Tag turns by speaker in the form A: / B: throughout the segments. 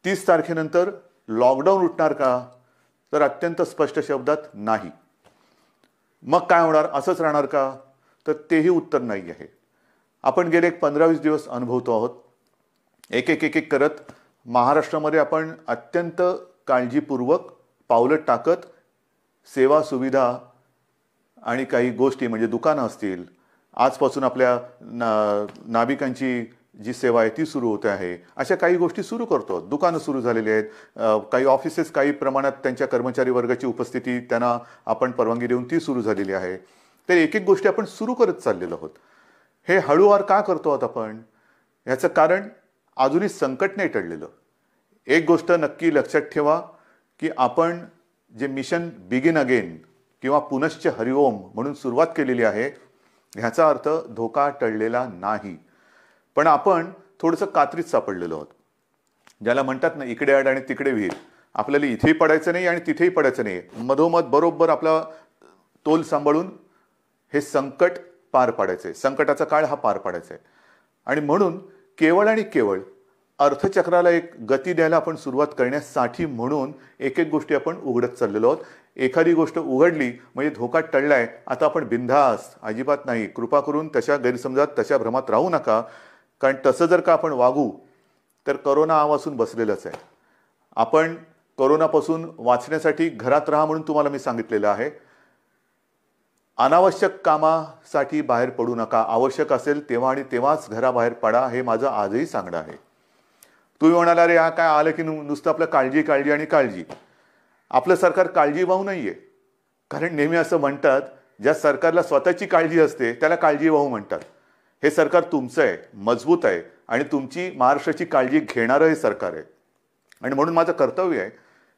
A: 30 तारखेनंतर लॉकडाऊन उठणार का? तर अत्यंत स्पष्ट शब्दात नाही. मग काय होणार? असंच राहणार का? तर तेही उत्तर नाही आहे. आपण गेले 15-20 दिवस अनुभवतो आहोत. एक एक एक एक करत महाराष्ट्रामध्ये आपण अत्यंत काळजीपूर्वक पावलं टाकत सेवा सुविधा आणि काही गोष्टी म्हणजे दुकानं असतील, आजपासून आपल्या नाभिकांची जी सेवा आहे ती सुरू होते आहे, अशा काही गोष्टी सुरू करतो. दुकानं सुरू झालेली आहेत, काही ऑफिसेस काही प्रमाणात त्यांच्या कर्मचारी वर्गाची उपस्थिती त्यांना आपण परवानगी देऊन ती सुरू झालेली आहे. तर एक एक गोष्टी आपण सुरू करत चाललेलो आहोत. हे हळूवार का करतो आहोत आपण? ह्याचं कारण अजूनही संकट नाही टळलेलं. एक गोष्ट नक्की लक्षात ठेवा की आपण जे मिशन बिगिन अगेन किंवा पुनश्च हरिओम म्हणून सुरुवात केलेली आहे, ह्याचा अर्थ धोका टळलेला नाही. पण आपण थोडंसं कात्रीत सापडलेलो आहोत. ज्याला म्हणतात ना, इकडे आड आणि तिकडे विहीर. आपल्याला इथेही पडायचं नाही आणि तिथेही पडायचं नाही. मधोमध बरोबर आपला तोल सांभाळून हे संकट पार पाडायचंय. संकटाचा काळ हा पार पाडायचा आहे. आणि म्हणून केवळ आणि केवळ अर्थचक्राला एक गती द्यायला आपण सुरुवात करण्यासाठी म्हणून एक एक गोष्टी आपण उघडत चाललेलो आहोत. एखादी गोष्ट उघडली म्हणजे धोका टळलाय, आता आपण बिनधास्त, अजिबात नाही. कृपा करून तशा गैरसमजात, तशा भ्रमात राहू नका. कारण तसं जर का आपण वागू तर करोना आवासून बसलेलंच आहे. आपण करोनापासून वाचण्यासाठी घरात राहा म्हणून तुम्हाला मी सांगितलेलं आहे. अनावश्यक कामासाठी बाहेर पडू नका. आवश्यक असेल तेव्हा आणि तेव्हाच घराबाहेर पडा, हे माझं आजही सांगणं आहे. तुम्ही म्हणाला, रे हा काय आलं की नुसतं आपलं काळजी काळजी आणि काळजी. आपलं सरकार काळजीवाहू नाहीये. कारण नेहमी असं म्हणतात, ज्या सरकारला स्वतःची काळजी असते त्याला काळजीवाहू म्हणतात. हे सरकार तुमचं आहे, मजबूत आहे आणि तुमची महाराष्ट्राची काळजी घेणारं हे सरकार आहे. आणि म्हणून माझं कर्तव्य आहे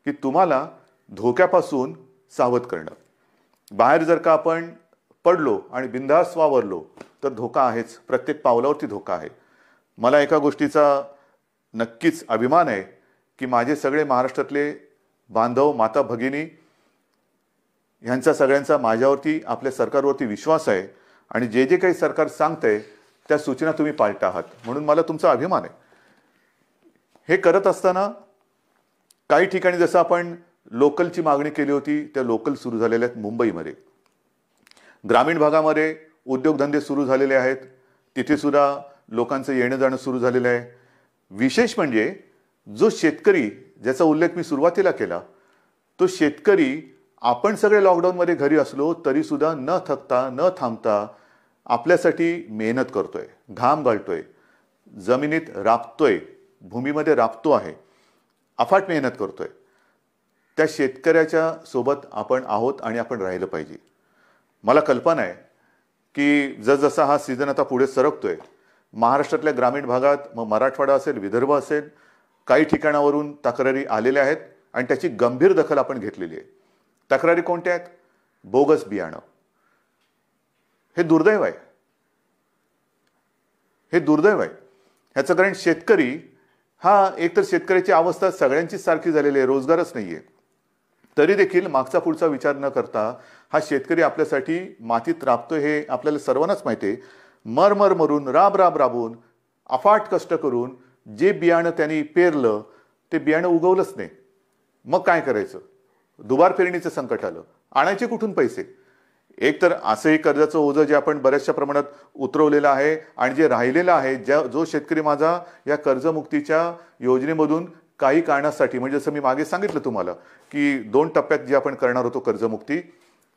A: की तुम्हाला धोक्यापासून सावध करणं. बाहेर जर का आपण पडलो आणि बिनधास्त वावरलो तर धोका आहेच. प्रत्येक पावलावरती धोका आहे. मला एका गोष्टीचा नक्कीच अभिमान आहे की माझे सगळे महाराष्ट्रातले बांधव, माता भगिनी ह्यांचा सगळ्यांचा माझ्यावरती, आपल्या सरकारवरती विश्वास आहे. आणि जे जे काही सरकार सांगतंय त्या सूचना तुम्ही पाळता आहात, म्हणून मला तुमचा अभिमान आहे. हे करत असताना काही ठिकाणी जसं आपण लोकलची मागणी केली होती, त्या लोकल सुरू झालेल्या आहेत. मुंबईमध्ये ग्रामीण भागामध्ये उद्योगधंदे सुरू झालेले आहेत. तिथे सुद्धा लोकांचं येणं जाणं सुरू झालेलं आहे. विशेष म्हणजे जो शेतकरी, ज्याचा उल्लेख मी सुरुवातीला केला, तो शेतकरी आपण सगळे लॉकडाऊनमध्ये घरी असलो तरी सुद्धा न थकता, न थांबता आपल्यासाठी मेहनत करतोय, घाम गाळतोय, जमिनीत राबतोय, भूमीमध्ये राबतो आहे, अफाट मेहनत करतोय. त्या शेतकऱ्याच्या सोबत आपण आहोत आणि आपण राहिलं पाहिजे. मला कल्पना आहे की जसजसा हा सीझन आता पुढे सरकतोय, महाराष्ट्रातल्या ग्रामीण भागात, मग मराठवाडा असेल, विदर्भ असेल, काही ठिकाणावरून तक्रारी आलेल्या आहेत आणि त्याची गंभीर दखल आपण घेतलेली आहे. तक्रारी कोणत्या आहेत? बोगस बियाणं. हे दुर्दैव आहे. हे दुर्दैव आहे. ह्याचं कारण शेतकरी हा, एकतर शेतकऱ्याची अवस्था सगळ्यांचीच सारखी झालेली आहे, रोजगारच नाहीये. तरी देखील मागचा पुढचा विचार न करता हा शेतकरी आपल्यासाठी मातीत राबतोय हे आपल्याला सर्वांनाच माहिती आहे. मरमर मरून, राब राब राबून, अफाट कष्ट करून जे बियाणं त्यांनी पेरलं ते बियाणं उगवलंच नाही. मग काय करायचं? दुबार पेरणीचं संकट आलं. आणायचे कुठून पैसे? एक तर असंही कर्जाचं ओझं जे आपण बऱ्याचशा प्रमाणात उतरवलेलं आहे आणि जे राहिलेलं आहे, जो शेतकरी माझा या कर्जमुक्तीच्या योजनेमधून काही कारणासाठी, म्हणजे जसं मी मागे सांगितलं तुम्हाला की 2 टप्प्यात जे आपण करणार होतो कर्जमुक्ती,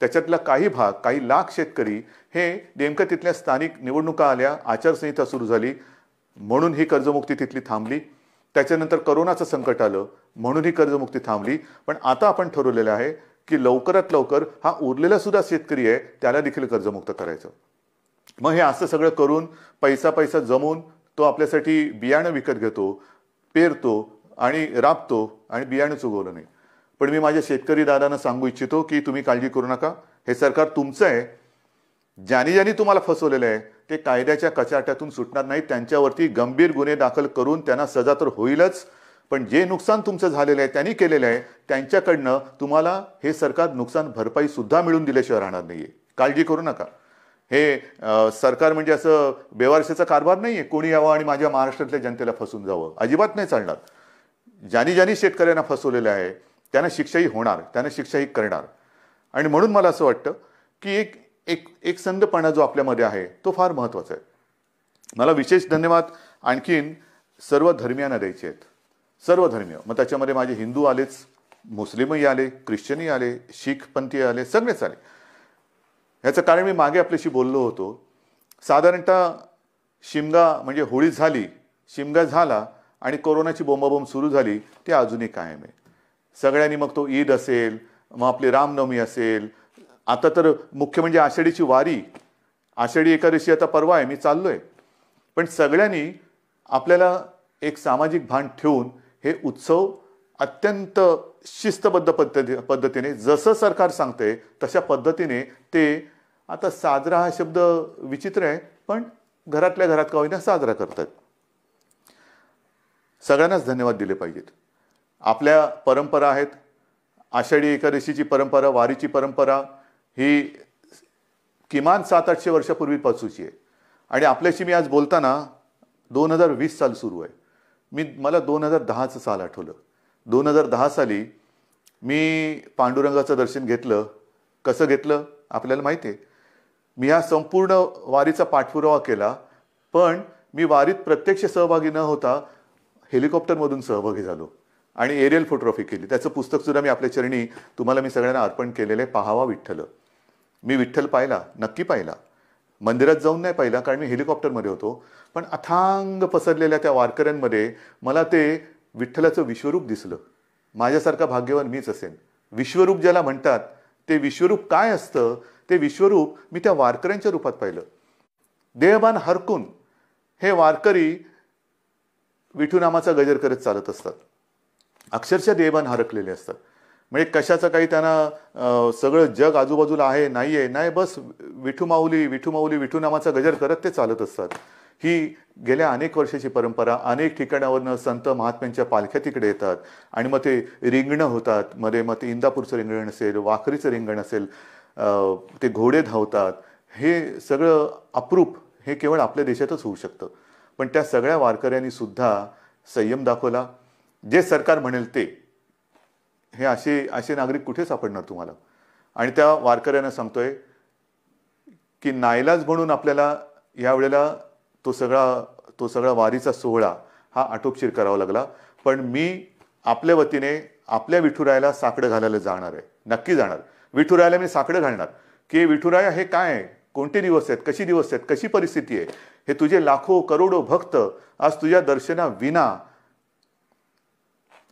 A: त्याच्यातला काही भाग, काही लाख शेतकरी हे नेमकं तिथल्या स्थानिक निवडणुका आल्या, आचारसंहिता सुरू झाली म्हणून ही कर्जमुक्ती तिथली थांबली. त्याच्यानंतर करोनाचं संकट आलं म्हणून ही कर्जमुक्ती थांबली. पण आता आपण ठरवलेलं आहे की लवकरात लवकर हा उरलेला सुद्धा शेतकरी आहे त्याला देखील कर्जमुक्त करायचं. मग हे असं सगळं करून पैसा जमवून तो आपल्यासाठी बियाणं विकत घेतो, पेरतो आणि राबतो आणि बियाणंच उगवलं नाही. पण मी माझ्या शेतकरी दादांना सांगू इच्छितो की तुम्ही काळजी करू नका. हे सरकार तुमचं आहे. ज्यांनी तुम्हाला फसवलेलं आहे ते कायद्याच्या कचाट्यातून सुटणार नाही. त्यांच्यावरती गंभीर गुन्हे दाखल करून त्यांना सजा तर होईलच, पण जे नुकसान तुमचं झालेलं आहे, त्यांनी केलेलं आहे, त्यांच्याकडनं तुम्हाला हे सरकार नुकसान भरपाई सुद्धा मिळून दिल्याशिवाय राहणार नाहीये. काळजी करू नका. हे सरकार म्हणजे असं बेवारशाचा कारभार नाहीये, कोणी यावं आणि माझ्या महाराष्ट्रातल्या जनतेला फसून जावं, अजिबात नाही चालणार. ज्यांनी ज्यांनी शेतकऱ्यांना फसवलेलं आहे त्यांना शिक्षाही होणार, त्यांना शिक्षाही करणार. आणि म्हणून मला असं वाटतं की एक एक एक संधपणा जो आपल्यामध्ये आहे तो फार महत्त्वाचा आहे. मला विशेष धन्यवाद आणखीन सर्व धर्मियांना द्यायचे आहेत, सर्व धर्मीय. मग त्याच्यामध्ये माझे हिंदू आलेच, मुस्लिमही आले, ख्रिश्चनही आले, शीख पंथी आले, सगळेच आले. ह्याचं कारण मी मागे आपल्याशी बोललो होतो. साधारणतः शिमगा म्हणजे होळी झाली, शिमगा झाला आणि कोरोनाची बोंबाबोंब सुरू झाली, ती अजूनही कायम आहे. सगळ्यांनी मग तो ईद असेल, मग आपली रामनवमी असेल, आता तर मुख्य म्हणजे आषाढीची वारी, आषाढी एकादशी आता परवा आहे, मी चाललोय. पण सगळ्यांनी आपल्याला एक सामाजिक भान ठेवून हे उत्सव अत्यंत शिस्तबद्ध पद्धतीने जसं सरकार सांगते तशा पद्धतीने ते आता साजरा हा शब्द विचित्र आहे, पण घरातल्या घरात का होईना साजरा करतात. सगळ्यांनाच धन्यवाद दिले पाहिजेत. आपल्या परंपरा आहेत, आषाढी एकादशीची परंपरा, वारीची परंपरा ही किमान 700-800 वर्षापूर्वीपासूनची आहे. आणि आपल्याशी मी आज बोलताना 2020 साल सुरू आहे. मला 2010चं साल आठवलं. 2010 साली मी पांडुरंगाचं दर्शन घेतलं. कसं घेतलं आपल्याला माहिती आहे. मी हा संपूर्ण वारीचा पाठपुरावा केला, पण मी वारीत प्रत्यक्ष सहभागी न होता हेलिकॉप्टरमधून सहभागी झालो आणि एरियल फोटोग्राफी केली. त्याचं पुस्तकसुद्धा मी आपल्या चरणी तुम्हाला मी सगळ्यांना अर्पण केलेलं आहे. पाहावा विठ्ठल. मी विठ्ठल पाहिला, नक्की पाहिला. मंदिरात जाऊन नाही पाहिला कारण मी हेलिकॉप्टरमध्ये होतो, पण अथांग पसरलेल्या त्या वारकऱ्यांमध्ये मला ते विठ्ठलाचं विश्वरूप दिसलं. माझ्यासारखा भाग्यवान मीच असेन. विश्वरूप ज्याला म्हणतात ते विश्वरूप काय असतं ते विश्वरूप मी त्या वारकऱ्यांच्या रूपात पाहिलं. देहभान हरकून हे वारकरी विठूनामाचा गजर करत चालत असतात. अक्षरशः देहभान हरकलेले असतात. म्हणजे कशाचं काही त्यांना सगळं जग आजूबाजूला आहे नाहीये, नाही, बस विठू माऊली विठू माऊली विठूनामाचा गजर करत ते चालत असतात. ही गेल्या अनेक वर्षाची परंपरा. अनेक ठिकाणावरनं संत महात्म्यांच्या पालख्या तिकडे येतात आणि मग ते रिंगणं होतात. मध्ये मग ते इंदापूरचं रिंगण असेल, वाखरीचं रिंगण असेल, ते घोडे धावतात. हे सगळं अप्रूप हे केवळ आपल्या देशातच होऊ शकतं. पण त्या सगळ्या वारकऱ्यांनी सुद्धा संयम दाखवला. जे सरकार म्हणेल ते, हे असे नागरिक कुठे सापडणार तुम्हाला. आणि त्या वारकऱ्यांना सांगतोय की नाईलाज म्हणून आपल्याला यावेळेला तो सगळा वारीचा सोहळा हा आटोपशीर करावा लागला. पण मी आपल्या वतीने आपल्या विठुरायाला साकडं घालायला जाणार आहे, नक्की जाणार. विठुरायाला मी साकडं घालणार की विठुराया हे काय आहे, कोणते दिवस आहेत, कशी दिवस आहेत, कशी परिस्थिती आहे. हे तुझे लाखो करोडो भक्त आज तुझ्या दर्शना विना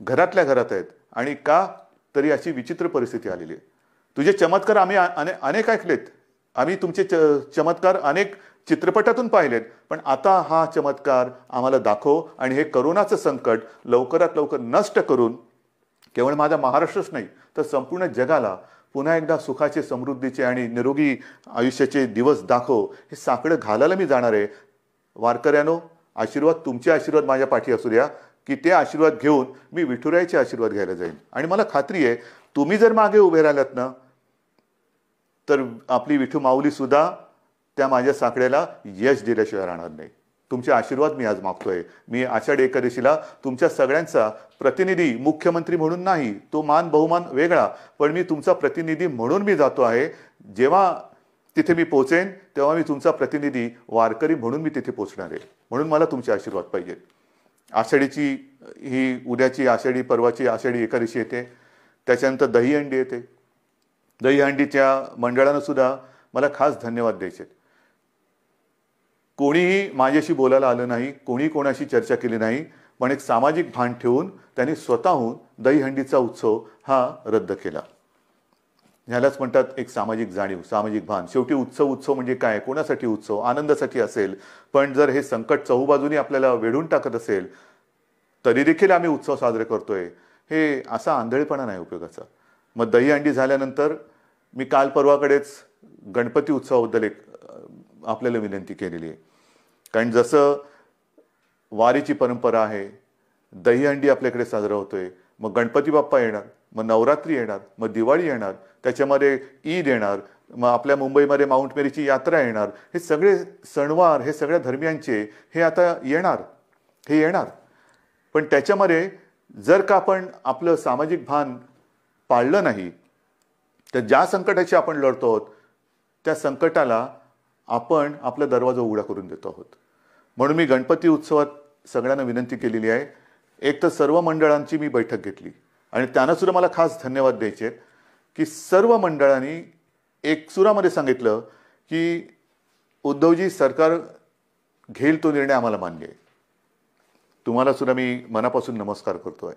A: घरातल्या घरात आहेत. आणि का तरी अशी विचित्र परिस्थिती आलेली आहे. तुझे चमत्कार आम्ही अनेक ऐकलेत, आम्ही तुमचे चमत्कार अनेक चित्रपटातून पाहिलेत, पण आता हा चमत्कार आम्हाला दाखव आणि हे करोनाचं संकट लवकरात लवकर नष्ट करून केवळ माझा महाराष्ट्रच नाही तर संपूर्ण जगाला पुन्हा एकदा सुखाचे, समृद्धीचे आणि निरोगी आयुष्याचे दिवस दाखव. हे साकडं घालायला मी जाणार आहे. वारकऱ्यानो, आशीर्वाद, तुमचे आशीर्वाद माझ्या पाठी असू द्या की ते आशीर्वाद घेऊन मी विठुरायाचे आशीर्वाद घ्यायला जाईन. आणि मला खात्री आहे तुम्ही जर मागे उभे राहिलात ना तर आपली विठू माऊली सुद्धा त्या माझ्या साकड्याला यश दिल्याशिवाय राहणार नाही. तुमचे आशीर्वाद मी आज मागतोय. मी आषाढी एकादशीला तुमच्या सगळ्यांचा प्रतिनिधी, मुख्यमंत्री म्हणून नाही, तो मान बहुमान वेगळा, पण मी तुमचा प्रतिनिधी म्हणून मी जातो आहे. जेव्हा तिथे मी पोहोचेन तेव्हा मी तुमचा प्रतिनिधी वारकरी म्हणून मी तिथे पोहोचणार आहे. म्हणून मला तुमचे आशीर्वाद पाहिजेत. आषाढीची ही उद्याची आषाढी, परवाची आषाढी एकादशी येते, त्याच्यानंतर दहीहंडी येते. दहीहंडीच्या मंडळानं सुद्धा मला खास धन्यवाद द्यायचे. कोणीही माझ्याशी बोलायला आलं नाही, कोणी कोणाशी चर्चा केली नाही, पण एक सामाजिक भान ठेवून त्यांनी स्वतःहून दहीहंडीचा उत्सव हा रद्द केला. ह्यालाच म्हणतात एक सामाजिक जाणीव, सामाजिक भान. शेवटी उत्सव म्हणजे काय, कोणासाठी उत्सव, आनंदासाठी असेल, पण जर हे संकट चहूबाजूनी आपल्याला वेढून टाकत असेल तरी देखील आम्ही उत्सव साजरे करतोय, हे असा आंधळेपणा नाही उपयोगाचा. मग दहीहंडी झाल्यानंतर मी काल परवाकडेच गणपती उत्सवाबद्दल एक आपल्याला विनंती केलेली आहे. कारण जसं वारीची परंपरा आहे, दहीहंडी आपल्याकडे साजरा होतोय, मग गणपती बाप्पा येणार, मग नवरात्री येणार, मग दिवाळी येणार, त्याच्यामध्ये ईद येणार, मग आपल्या मुंबईमध्ये माउंट मेरीची यात्रा येणार. हे सगळे सणवार हे सगळ्या धर्मियांचे हे आता येणार, हे येणार. पण त्याच्यामध्ये जर का आपण आपलं सामाजिक भान पाळलं नाही तर ज्या संकटाशी आपण लढतो आहोत त्या संकटाला आपण आपला दरवाजा उघडा करून देतो आहोत. म्हणून मी गणपती उत्सवात सगळ्यांना विनंती केलेली आहे. एक तर सर्व मंडळांची मी बैठक घेतली आणि त्यांना सुद्धा मला खास धन्यवाद द्यायचे की सर्व मंडळांनी एक सुरामध्ये सांगितलं की उद्धवजी, सरकार घेईल तो निर्णय आम्हाला मान्य आहे. तुम्हाला सुद्धा मी मनापासून नमस्कार करतोय.